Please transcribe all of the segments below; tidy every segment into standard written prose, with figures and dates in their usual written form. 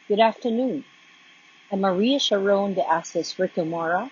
Good afternoon. I'm Maria Sharron de Asis Ricamora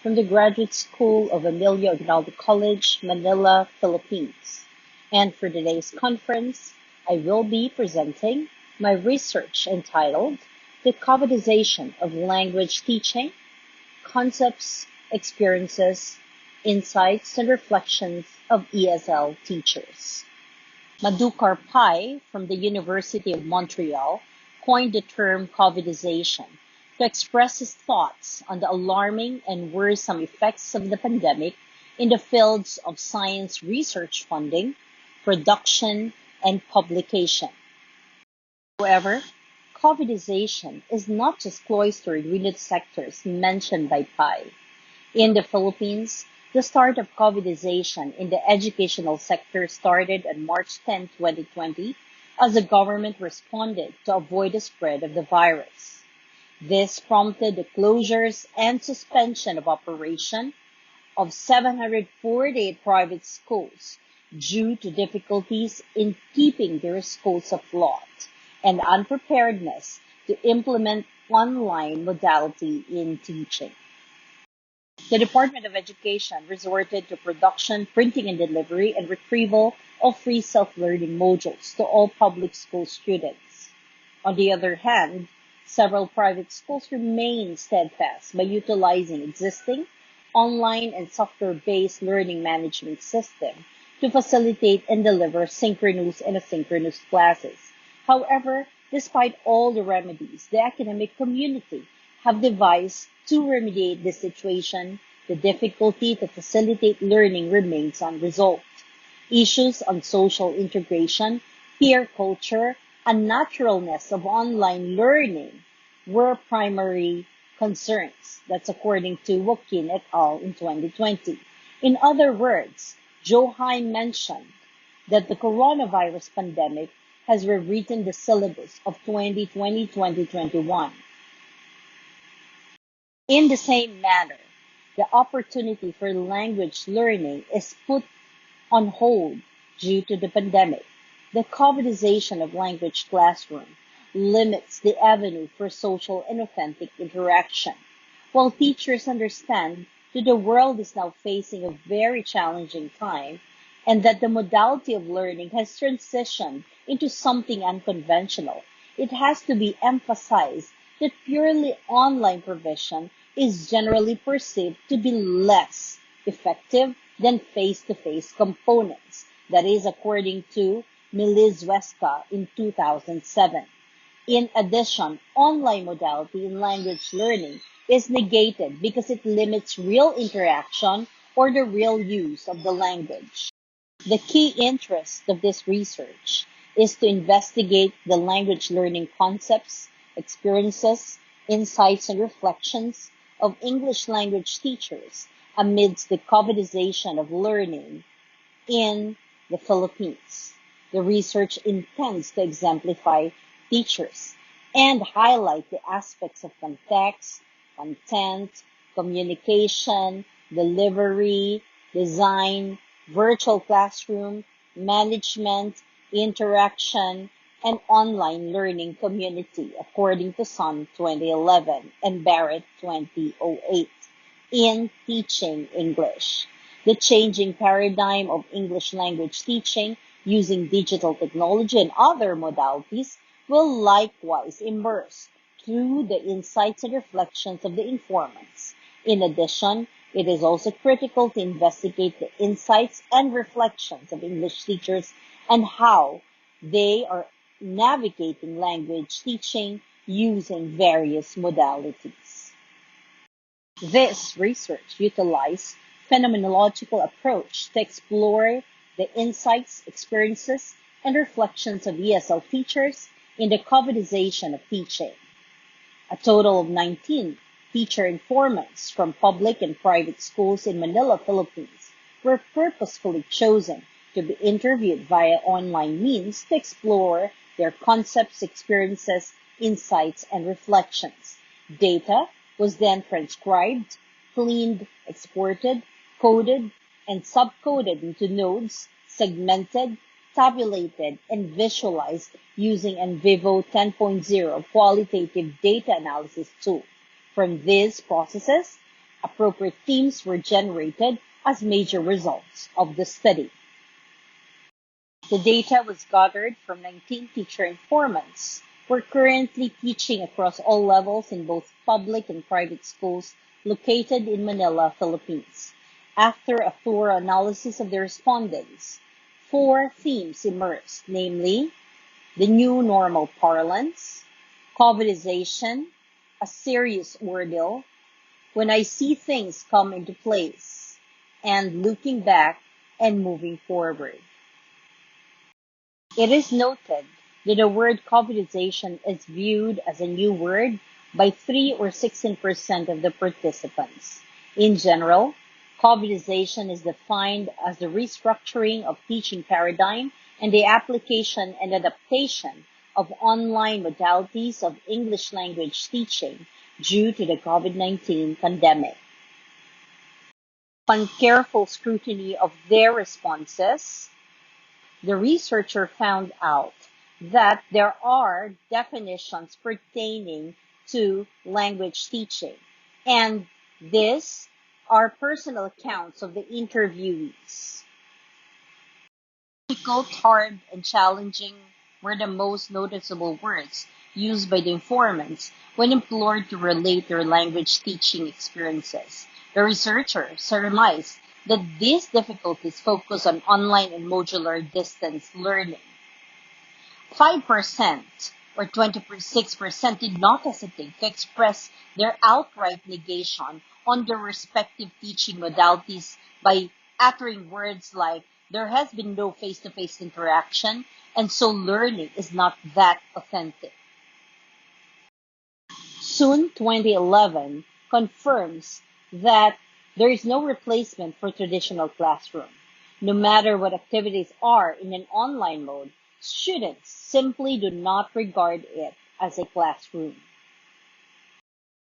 from the Graduate School of Emilio Aguinaldo College, Manila, Philippines. And for today's conference, I will be presenting my research entitled The Covidization of Language Teaching, Concepts, Experiences, Insights, and Reflections of ESL Teachers. Madhukar Pai from the University of Montreal coined the term Covidization to express his thoughts on the alarming and worrisome effects of the pandemic in the fields of science research funding, production, and publication. However, Covidization is not just cloistered within the sectors mentioned by Pai. In the Philippines, the start of Covidization in the educational sector started on March 10, 2020, as the government responded to avoid the spread of the virus. This prompted the closures and suspension of operation of 748 private schools due to difficulties in keeping their schools afloat and unpreparedness to implement online modality in teaching. The Department of Education resorted to production, printing and delivery, and retrieval of free self-learning modules to all public school students. On the other hand, several private schools remain steadfast by utilizing existing online and software-based learning management system to facilitate and deliver synchronous and asynchronous classes. However, despite all the remedies the academic community have devised to remediate this situation, the difficulty to facilitate learning remains unresolved. Issues on social integration, peer culture, and naturalness of online learning were primary concerns. That's according to Wokin et al. In 2020. In other words, Johai mentioned that the coronavirus pandemic has rewritten the syllabus of 2020-2021. In the same manner, the opportunity for language learning is put on hold due to the pandemic. The Covidization of language classroom limits the avenue for social and authentic interaction. While teachers understand that the world is now facing a very challenging time and that the modality of learning has transitioned into something unconventional, it has to be emphasized that purely online provision is generally perceived to be less effective than face-to-face components. That is according to Milizweska in 2007. In addition, online modality in language learning is negated because it limits real interaction or the real use of the language. The key interest of this research is to investigate the language learning concepts, experiences, insights, and reflections of English language teachers amidst the Covidization of learning in the Philippines. The research intends to exemplify teachers and highlight the aspects of context, content, communication, delivery, design, virtual classroom, management, interaction, and online learning community, according to Sun 2011 and Barrett 2008, in teaching English. The changing paradigm of English language teaching using digital technology and other modalities will likewise emerge through the insights and reflections of the informants. In addition, it is also critical to investigate the insights and reflections of English teachers and how they are navigating language teaching using various modalities. This research utilized phenomenological approach to explore the insights, experiences, and reflections of ESL teachers in the Covidization of teaching. A total of 19 teacher informants from public and private schools in Manila, Philippines were purposefully chosen to be interviewed via online means to explore their concepts, experiences, insights, and reflections. Data was then transcribed, cleaned, exported, coded, and subcoded into nodes, segmented, tabulated, and visualized using NVivo 10.0 qualitative data analysis tool. From these processes, appropriate themes were generated as major results of the study. The data was gathered from 19 teacher informants who are currently teaching across all levels in both public and private schools located in Manila, Philippines. After a thorough analysis of the respondents, 4 themes emerged, namely the new normal parlance, Covidization, a serious ordeal, when I see things come into place, and looking back and moving forward. It is noted that the word Covidization is viewed as a new word by 3 or 16% of the participants. In general, Covidization is defined as the restructuring of teaching paradigm and the application and adaptation of online modalities of English language teaching due to the COVID-19 pandemic. Upon careful scrutiny of their responses, the researcher found out that there are definitions pertaining to language teaching, and these are personal accounts of the interviewees. Difficult, hard, and challenging were the most noticeable words used by the informants when implored to relate their language teaching experiences. The researcher surmised that these difficulties focus on online and modular distance learning. 5% or 26% did not hesitate to express their outright negation on their respective teaching modalities by uttering words like, there has been no face-to-face interaction, and so learning is not that authentic. Soon 2011 confirms that there is no replacement for traditional classroom. No matter what activities are in an online mode, students simply do not regard it as a classroom.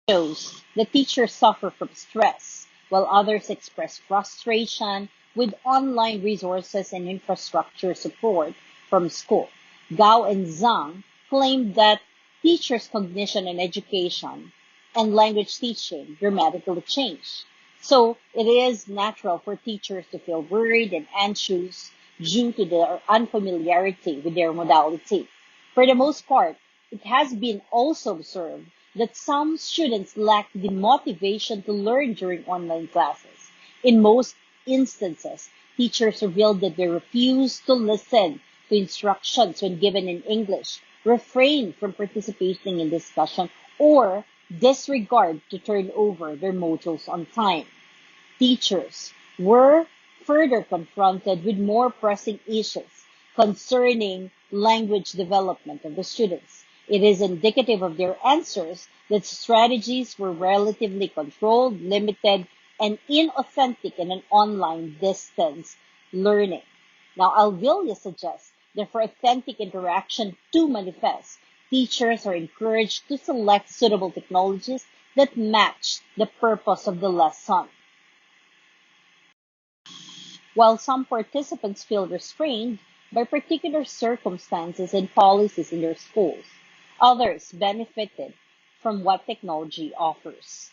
It shows that teachers suffer from stress, while others express frustration with online resources and infrastructure support from school. Gao and Zhang claimed that teachers' cognition and education and language teaching dramatically changed. So it is natural for teachers to feel worried and anxious due to their unfamiliarity with their modality. For the most part, it has been also observed that some students lack the motivation to learn during online classes. In most instances, teachers revealed that they refuse to listen to instructions when given in English, refrain from participating in discussion, or disregard to turn over their modules on time. Teachers were further confronted with more pressing issues concerning language development of the students. It is indicative of their answers that strategies were relatively controlled, limited, and inauthentic in an online distance learning. Now, Alvilia suggests that for authentic interaction to manifest, teachers are encouraged to select suitable technologies that match the purpose of the lesson. While some participants feel restrained by particular circumstances and policies in their schools, others benefited from what technology offers.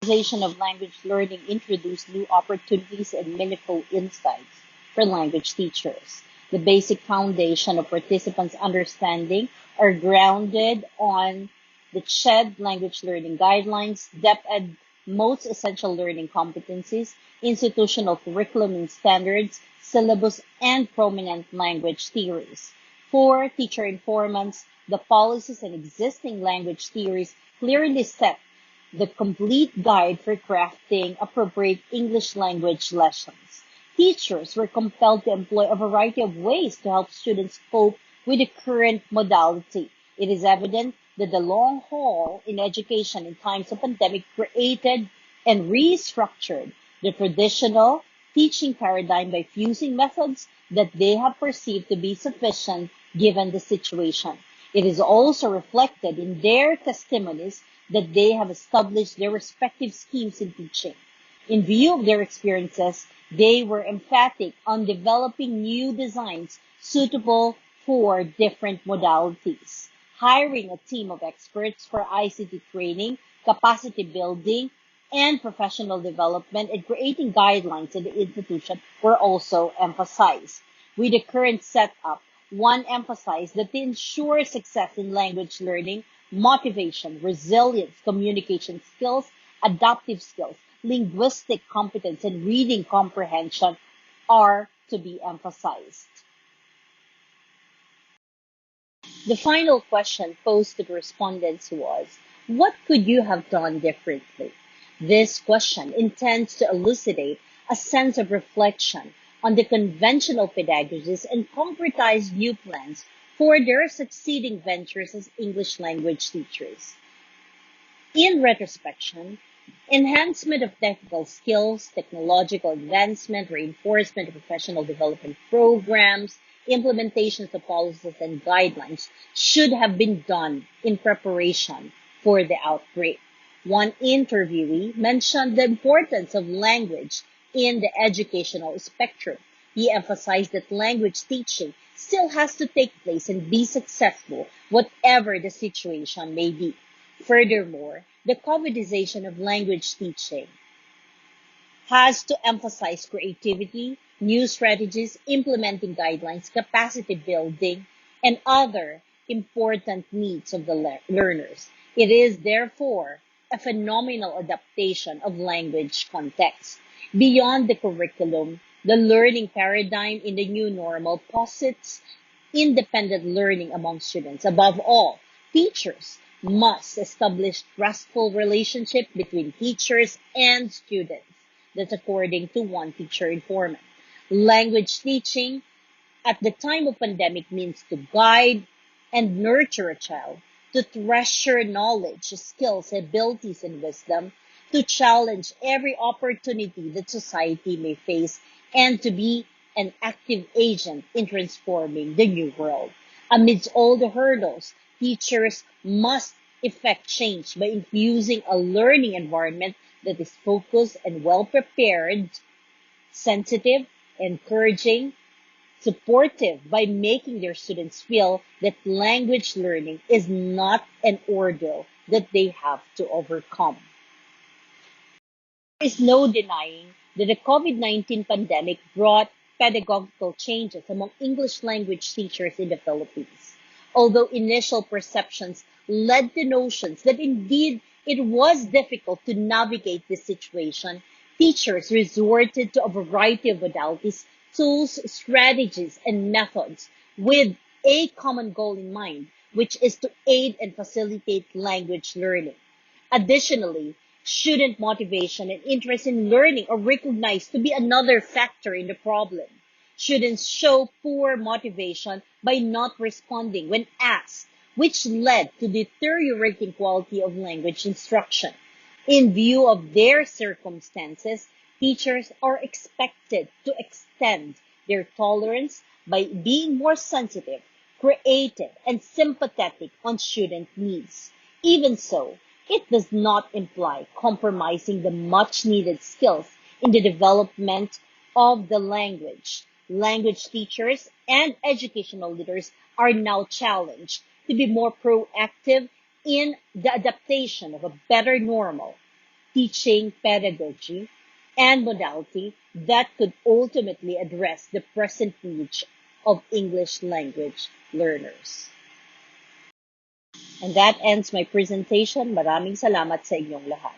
Digitalization of language learning introduced new opportunities and meaningful insights for language teachers. The basic foundation of participants' understanding are grounded on the CHED language learning guidelines, DepEd most essential learning competencies, institutional curriculum and standards, syllabus, and prominent language theories. For teacher informants, the policies and existing language theories clearly set the complete guide for crafting appropriate English language lessons. Teachers were compelled to employ a variety of ways to help students cope with the current modality. It is evident that the long haul in education in times of pandemic created and restructured the traditional teaching paradigm by fusing methods that they have perceived to be sufficient given the situation. It is also reflected in their testimonies that they have established their respective schemes in teaching. In view of their experiences, they were emphatic on developing new designs suitable for different modalities, hiring a team of experts for ICT training, capacity building, and professional development, and creating guidelines in the institution were also emphasized. With the current setup, one emphasized that to ensure success in language learning, motivation, resilience, communication skills, adaptive skills, linguistic competence, and reading comprehension are to be emphasized. The final question posed to the respondents was, what could you have done differently? This question intends to elucidate a sense of reflection on the conventional pedagogies and concretize new plans for their succeeding ventures as English language teachers. In retrospection, enhancement of technical skills, technological advancement, reinforcement of professional development programs, implementations of policies and guidelines should have been done in preparation for the outbreak. One interviewee mentioned the importance of language in the educational spectrum. He emphasized that language teaching still has to take place and be successful, whatever the situation may be. Furthermore, the Covidization of language teaching has to emphasize creativity, new strategies, implementing guidelines, capacity building, and other important needs of the learners. It is therefore a phenomenal adaptation of language context. Beyond the curriculum, the learning paradigm in the new normal posits independent learning among students. Above all, teachers must establish trustful relationship between teachers and students. That's according to one teacher informant. Language teaching at the time of pandemic means to guide and nurture a child, to treasure knowledge, skills, abilities, and wisdom, to challenge every opportunity that society may face, and to be an active agent in transforming the new world. Amidst all the hurdles, teachers must effect change by infusing a learning environment that is focused and well prepared, sensitive, encouraging, supportive by making their students feel that language learning is not an ordeal that they have to overcome. There is no denying that the COVID-19 pandemic brought pedagogical changes among English language teachers in the Philippines. Although initial perceptions led to notions that indeed it was difficult to navigate this situation, teachers resorted to a variety of modalities, tools, strategies, and methods with a common goal in mind, which is to aid and facilitate language learning. Additionally, student motivation and interest in learning are recognized to be another factor in the problem. Students show poor motivation by not responding when asked, which led to deteriorating quality of language instruction. In view of their circumstances, teachers are expected to extend their tolerance by being more sensitive, creative, and sympathetic on student needs. Even so, it does not imply compromising the much-needed skills in the development of the language. Language teachers and educational leaders are now challenged to be more proactive in the adaptation of a better normal teaching pedagogy and modality that could ultimately address the present needs of English language learners. And that ends my presentation. Maraming salamat sa inyong lahat.